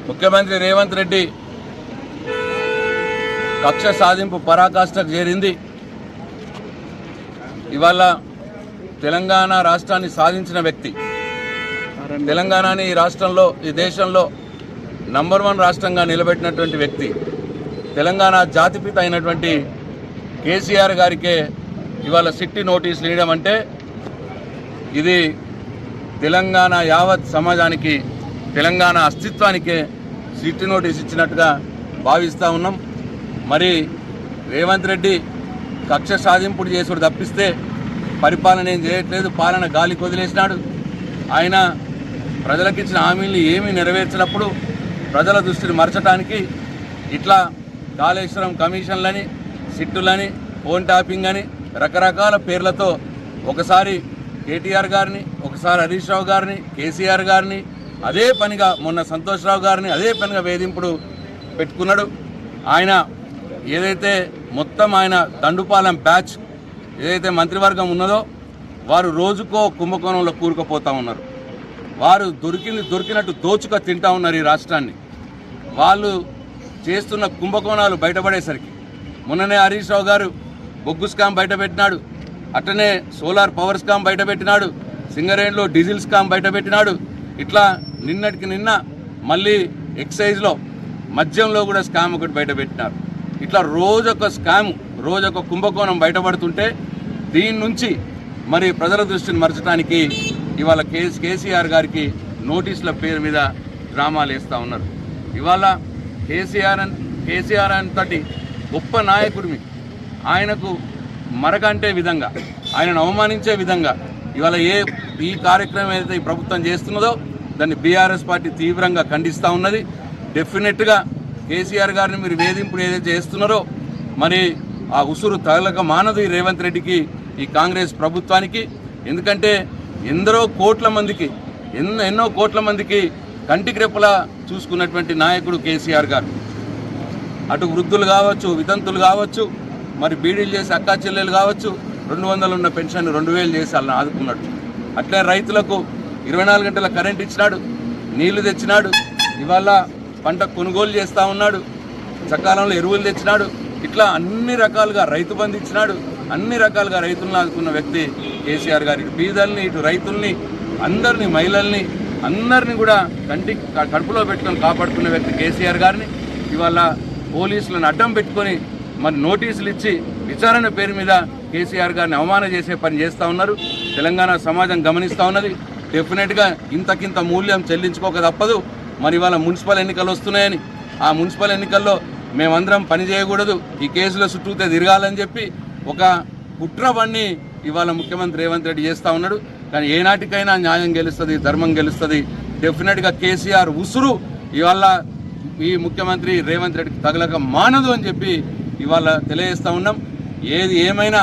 ముఖ్యమంత్రి రేవంత్ రెడ్డి కక్ష సాధింపు పరాకాష్ఠకు చేరింది. ఇవాళ తెలంగాణ రాష్ట్రాన్ని సాధించిన వ్యక్తి, తెలంగాణని ఈ రాష్ట్రంలో ఈ దేశంలో నంబర్ 1 రాష్ట్రంగా నిలబెట్టినటువంటి వ్యక్తి, తెలంగాణ జాతిపిత అయినటువంటి కేసీఆర్ గారికే ఇవాళ సిట్టి నోటీసులు ఇవ్వడం అంటే ఇది తెలంగాణ యావత్ సమాజానికి, తెలంగాణ అస్తిత్వానికే సిట్టి నోటీస్ ఇచ్చినట్టుగా భావిస్తూ ఉన్నాం. మరి రేవంత్ రెడ్డి కక్ష సాధింపుడు చేసుడు తప్పిస్తే పరిపాలన ఏం చేయట్లేదు, పాలన గాలి కొదిలేసినాడు. ఆయన ప్రజలకు ఇచ్చిన హామీలు ఏమీ నెరవేర్చినప్పుడు ప్రజల దృష్టిని మరచడానికి ఇట్లా కాళేశ్వరం కమిషన్లని, సిట్టులని, ఫోన్ ట్యాపింగ్ అని రకరకాల పేర్లతో ఒకసారి కేటీఆర్ గారిని, ఒకసారి హరీష్ రావు గారిని, కేసీఆర్ గారిని అదే పనిగా, మొన్న సంతోష్ రావు గారిని అదే పనిగా వేధింపుడు పెట్టుకున్నాడు. ఆయన ఏదైతే మొత్తం ఆయన దండుపాలెం బ్యాచ్ ఏదైతే మంత్రివర్గం ఉన్నదో వారు రోజుకో కుంభకోణంలో కూరుకుపోతూ ఉన్నారు. వారు దొరికినట్టు దోచుక తింటా ఉన్నారు ఈ రాష్ట్రాన్ని. వాళ్ళు చేస్తున్న కుంభకోణాలు బయటపడేసరికి మొన్ననే హరీష్ రావు గారు బొగ్గు స్కామ్ బయటపెట్టినాడు, అట్లనే సోలార్ పవర్ స్కామ్ బయటపెట్టినాడు, సింగరేణిలో డీజిల్ స్కామ్ బయటపెట్టినాడు. ఇట్లా నిన్నటికి నిన్న మళ్ళీ ఎక్సైజ్లో మద్యంలో కూడా స్కామ్ ఒకటి బయటపెట్టినారు. ఇట్లా రోజొక స్కామ్, రోజొక కుంభకోణం బయటపడుతుంటే దీని నుంచి మరి ప్రజల దృష్టిని మరచడానికి ఇవాళ కేసీఆర్ గారికి నోటీసుల పేరు మీద డ్రామాలు వేస్తూ ఉన్నారు. ఇవాళ కేసీఆర్ అంతటి గొప్ప నాయకుడిని ఆయనకు మరకంటే విధంగా, ఆయనను అవమానించే విధంగా ఇవాళ ఈ కార్యక్రమం ఏదైతే ఈ ప్రభుత్వం చేస్తున్నదో దాన్ని బీఆర్ఎస్ పార్టీ తీవ్రంగా ఖండిస్తూ ఉన్నది. డెఫినెట్గా కేసీఆర్ గారిని మీరు వేధింపుడు ఏదైతే చేస్తున్నారో మరి ఆ ఉసురు తగలక మానదు ఈ రేవంత్ రెడ్డికి, ఈ కాంగ్రెస్ ప్రభుత్వానికి. ఎందుకంటే ఎన్నో కోట్ల మందికి కంటికి రెప్పలా చూసుకున్నటువంటి నాయకుడు కేసీఆర్ గారు. అటు వృద్ధులు కావచ్చు, వితంతులు కావచ్చు, మరి బీడీలు చేసి అక్కా చెల్లెలు కావచ్చు, 200 ఉన్న పెన్షన్ 2000 చేసి వాళ్ళని ఆదుకున్నాడు. అట్లే రైతులకు 24 గంటల కరెంట్ ఇచ్చినాడు, నీళ్లు తెచ్చినాడు, ఇవాళ పంట కొనుగోలు చేస్తూ ఉన్నాడు, సకాలంలో ఎరువులు తెచ్చినాడు. ఇట్లా అన్ని రకాలుగా రైతు బంధు ఇచ్చినాడు. అన్ని రకాలుగా రైతులను ఆదుకున్న వ్యక్తి కేసీఆర్ గారు. ఇటు బీదల్ని, ఇటు రైతుల్ని, అందరినీ, మహిళల్ని అందరినీ కూడా కడుపులో పెట్టుకొని కాపాడుకున్న వ్యక్తి కేసీఆర్ గారిని ఇవాళ పోలీసులను అడ్డం పెట్టుకొని మరి నోటీసులు ఇచ్చి విచారణ పేరు మీద కేసీఆర్ గారిని అవమానం చేసే పని చేస్తూ ఉన్నారు. తెలంగాణ సమాజం గమనిస్తూ ఉన్నది. డెఫినెట్గా ఇంతకింత మూల్యం చెల్లించుకోక తప్పదు. మరి ఇవాళ మున్సిపల్ ఎన్నికలు వస్తున్నాయని, ఆ మున్సిపల్ ఎన్నికల్లో మేమందరం పని చేయకూడదు, ఈ కేసుల చుట్టూతే తిరగాలని చెప్పి ఒక కుట్ర బండి ఇవాళ ముఖ్యమంత్రి రేవంత్ రెడ్డి చేస్తూ ఉన్నాడు. కానీ ఏనాటికైనా న్యాయం గెలుస్తుంది, ధర్మం గెలుస్తుంది. డెఫినెట్గా కేసీఆర్ ఉసురు ఇవాళ ఈ ముఖ్యమంత్రి రేవంత్ రెడ్డికి తగలక మానదు అని చెప్పి ఇవాళ తెలియజేస్తూ ఉన్నాం. ఏది ఏమైనా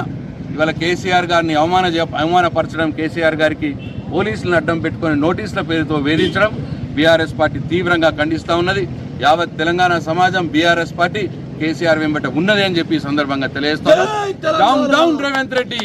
ఇవాళ కేసీఆర్ గారిని అవమానపరచడం, కేసీఆర్ గారికి పోలీసులను అడ్డం పెట్టుకొని నోటీసుల పేరుతో వేధించడం బీఆర్ఎస్ పార్టీ తీవ్రంగా ఖండిస్తూ ఉన్నది. యావత్ తెలంగాణ సమాజం బీఆర్ఎస్ పార్టీ కేసీఆర్ వెంబట ఉన్నది అని చెప్పి ఈ సందర్భంగా తెలియజేస్తున్నాం. Down down Revanth Reddy.